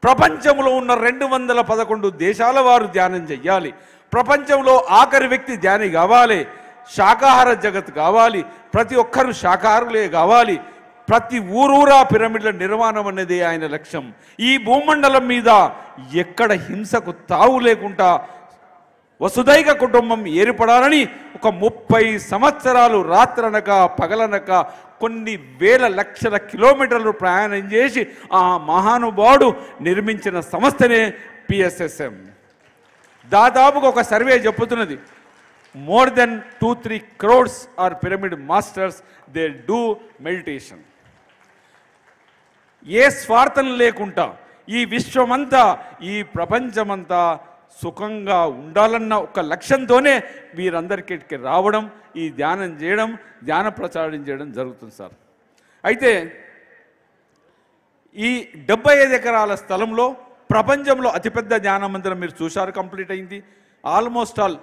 ప్రపంచంలో ఉన్న 211 దేశాల వారు ధ్యానం చెయ్యాలి. ప్రపంచంలో ఆఖరి వ్యక్తి ధ్యాని కావాలి. శాకాహార జగత్ కావాలి. ప్రతి ఒక్కరు శాకాహారులే కావాలి. ప్రతి ఊరూరా పిరమిడ్ల నిర్మాణం అనేది ఆయన లక్ష్యం. ఈ భూమండలం మీద ఎక్కడ హింసకు తావు లేకుండా వసుదైక కుటుంబం ఏర్పడాలని ఒక 30 సంవత్సరాలు రాత్రనక పగలనక కొన్ని వేల లక్షల కిలోమీటర్లు ప్రయాణం చేసి ఆ మహానుభావుడు నిర్మించిన సంస్థనే PSSM. దాదాపుగా ఒక సర్వే చెప్పుతున్నది, more than 2-3 crores are pyramid masters, they do meditation. ఏ స్వార్థం లేకుండా ఈ విశ్వమంతా ఈ ప్రపంచమంతా సుఖంగా ఉండాలన్న ఒక లక్ష్యంతోనే వీరందరికీ రావడం, ఈ ధ్యానం చేయడం, ధ్యాన ప్రచారం చేయడం జరుగుతుంది సార్. అయితే ఈ 75 ఎకరాల స్థలంలో ప్రపంచంలో అతిపెద్ద ధ్యాన మందిరం మీరు చూశారు, కంప్లీట్ అయింది. ఆల్మోస్ట్ ఆల్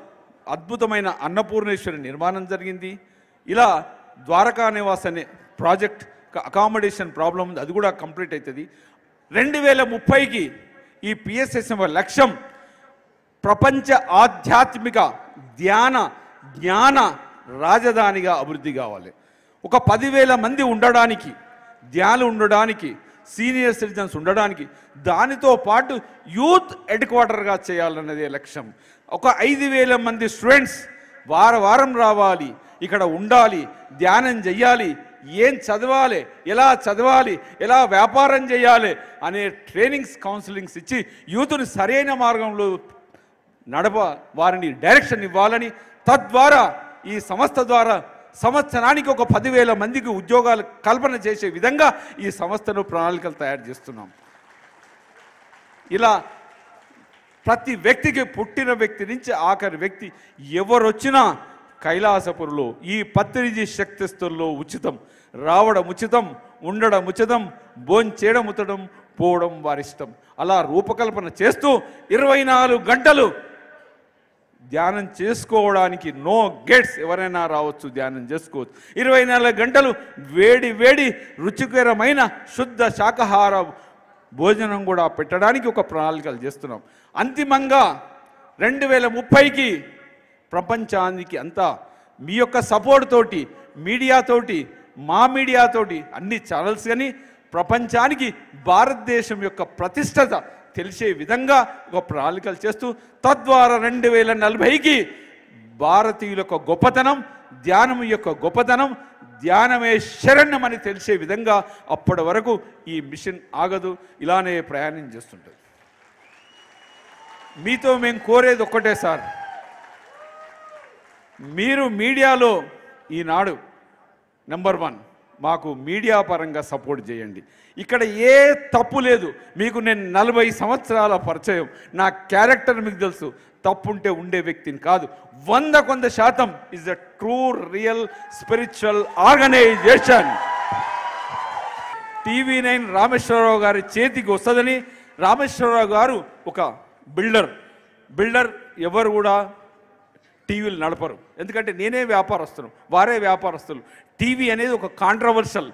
అద్భుతమైన అన్నపూర్ణేశ్వరి నిర్మాణం జరిగింది. ఇలా ద్వారకా నివాస్ అనే ప్రాజెక్ట్ అకామిడేషన్ ప్రాబ్లం ఉంది, అది కూడా కంప్లీట్ అవుతుంది. 2030కి ఈ PSSM లక్ష్యం ప్రపంచ ఆధ్యాత్మిక ధ్యాన జ్ఞాన రాజధానిగా అభివృద్ధి కావాలి. ఒక 10,000 మంది ఉండడానికి, ధ్యానులు ఉండడానికి, సీనియర్ సిటిజన్స్ ఉండడానికి, దానితో పాటు యూత్ హెడ్ క్వార్టర్గా చేయాలన్నదే లక్ష్యం. ఒక 5,000 మంది స్టూడెంట్స్ వారం రావాలి, ఇక్కడ ఉండాలి, ధ్యానం చెయ్యాలి, ఏం చదవాలి, ఎలా చదవాలి, ఎలా వ్యాపారం చేయాలి అనే ట్రైనింగ్స్ కౌన్సిలింగ్స్ ఇచ్చి యూత్ని సరైన మార్గంలో వారిని డైరెక్షన్ ఇవ్వాలని, తద్వారా ఈ సంస్థ ద్వారా సంవత్సరానికి ఒక 10,000 మందికి ఉద్యోగాలు కల్పన చేసే విధంగా ఈ సంస్థను ప్రణాళికలు తయారు చేస్తున్నాం. ఇలా ప్రతి వ్యక్తికి, పుట్టిన వ్యక్తి నుంచి ఆఖరి వ్యక్తి ఎవరొచ్చినా కైలాసపురిలో ఈ పత్రిజీ శక్తిస్తుల్లో ఉచితం, రావడం ఉచితం, ఉండడం ఉచితం, భోంచేయడం ఉచితం, పోవడం వారిష్టం. అలా రూపకల్పన చేస్తూ 24 గంటలు ధ్యానం చేసుకోవడానికి నో గేట్స్, ఎవరైనా రావచ్చు, ధ్యానం చేసుకోవచ్చు. 24 గంటలు వేడి వేడి రుచికరమైన శుద్ధ శాకాహార భోజనం కూడా పెట్టడానికి ఒక ప్రణాళికలు చేస్తున్నాం. అంతిమంగా 2030కి ప్రపంచానికి అంతా మీ యొక్క సపోర్ట్ తోటి, మీడియాతోటి, మా మీడియాతోటి, అన్ని ఛానల్స్ కానీ ప్రపంచానికి భారతదేశం యొక్క ప్రతిష్టత తెలిసే విధంగా ఒక ప్రణాళికలు చేస్తూ, తద్వారా 2040కి భారతీయుల యొక్క గొప్పతనం, ధ్యానం యొక్క గొప్పతనం, ధ్యానమే శరణ్యమని తెలిసే విధంగా అప్పటి వరకు ఈ మిషన్ ఆగదు, ఇలానే ప్రయాణం చేస్తుంటుంది. మీతో మేము కోరేది ఒక్కటే సార్, మీరు మీడియాలో ఈనాడు నెంబర్ 1 మాకు మీడియా పరంగా సపోర్ట్ చేయండి. ఇక్కడ ఏ తప్పు లేదు. మీకు నేను 40 సంవత్సరాల పరిచయం, నా క్యారెక్టర్ మీకు తెలుసు. తప్పుంటే ఉండే వ్యక్తిని కాదు. 100% is a true real spiritual organisation. TV9 Rameshwar Rao గారి చేతికి వస్తుందని, రామేశ్వరరావు గారు ఒక బిల్డర్ ఎవరు కూడా టీవీలు నడపరు, ఎందుకంటే నేనే వ్యాపారస్తులు, వారే వ్యాపారస్తులు. టీవీ అనేది ఒక కాంట్రవర్షియల్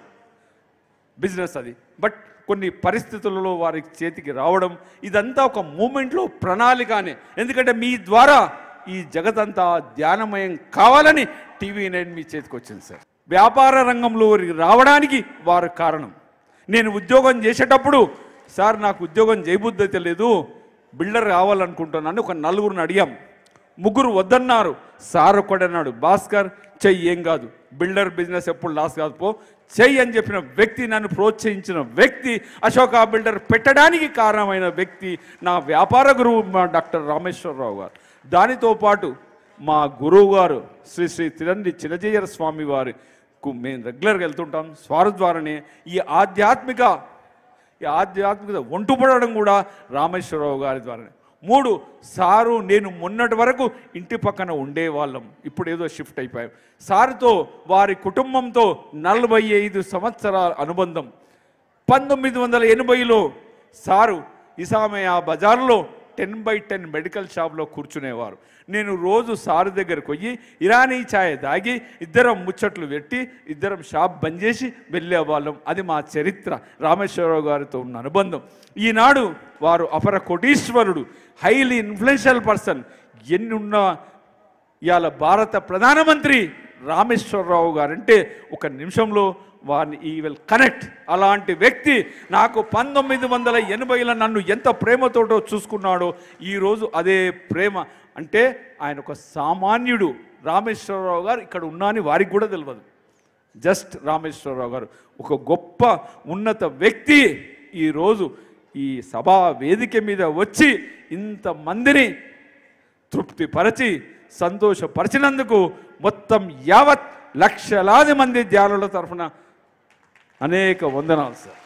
బిజినెస్ అది, బట్ కొన్ని పరిస్థితులలో వారి చేతికి రావడం, ఇదంతా ఒక మూమెంట్లో ప్రణాళికనే. ఎందుకంటే మీ ద్వారా ఈ జగతంతా ధ్యానమయం కావాలని TV9 మీ చేతికి వచ్చింది సార్. వ్యాపార రంగంలో రావడానికి వారు కారణం. నేను ఉద్యోగం చేసేటప్పుడు, సార్ నాకు ఉద్యోగం చేయబుద్ధి లేదు, బిల్డర్ కావాలనుకుంటున్నాను, ఒక 4గురిని అడిగాం, 3 వద్దన్నారు. సార్ ఒక్కడన్నాడు, భాస్కర్ చెయ్యి, ఏం కాదు, బిల్డర్ బిజినెస్ ఎప్పుడు లాస్ కాదు, పో చెయ్యి అని చెప్పిన వ్యక్తి, నన్ను ప్రోత్సహించిన వ్యక్తి, అశోక బిల్డర్ పెట్టడానికి కారణమైన వ్యక్తి నా వ్యాపార గురువు మా డాక్టర్ రామేశ్వరరావు గారు. దానితో పాటు మా గురువు గారు శ్రీ తిరండి చిన్నజీయర స్వామి వారికి మేము రెగ్యులర్గా వెళ్తుంటాం. స్వారి ద్వారానే ఈ ఆధ్యాత్మిక ఒంటుపడడం కూడా రామేశ్వరరావు గారి ద్వారానే. 3 సారు నేను మొన్నటి వరకు ఇంటి పక్కన ఉండేవాళ్ళం, ఇప్పుడు ఏదో షిఫ్ట్ అయిపోయాం. సారుతో వారి కుటుంబంతో 45 సంవత్సరాల అనుబంధం. 1980లో సారు ఇసామయ బజార్లో 10/10 మెడికల్ షాప్లో కూర్చునేవారు. నేను రోజు సారు దగ్గరకు పోయి ఇరానీ ఛాయ్ తాగి ఇద్దరం ముచ్చట్లు పెట్టి ఇద్దరం షాప్ బంద్ చేసి వెళ్ళేవాళ్ళం. అది మా చరిత్ర, రామేశ్వరరావు గారితో ఉన్న అనుబంధం. ఈనాడు వారు అపర కోటీశ్వరుడు, హైలీ ఇన్ఫ్లుయెన్షియల్ పర్సన్. ఎన్నున్నా ఇవాళ భారత ప్రధానమంత్రి రామేశ్వరరావు గారంటే ఒక నిమిషంలో వారిని ఈ విల్ కనెక్ట్. అలాంటి వ్యక్తి నాకు 1980లో నన్ను ఎంత ప్రేమతోటో చూసుకున్నాడో ఈరోజు అదే ప్రేమ. అంటే ఆయన ఒక సామాన్యుడు. రామేశ్వరరావు గారు ఇక్కడ ఉన్నాని వారికి కూడా తెలియదు. జస్ట్ రామేశ్వరరావు గారు ఒక గొప్ప ఉన్నత వ్యక్తి. ఈరోజు ఈ సభా వేదిక మీద వచ్చి ఇంతమందిని తృప్తిపరచి సంతోషపరిచినందుకు మొత్తం యావత్ లక్షలాది మంది ధ్యానుల తరఫున అనేక వందనాలు సార్.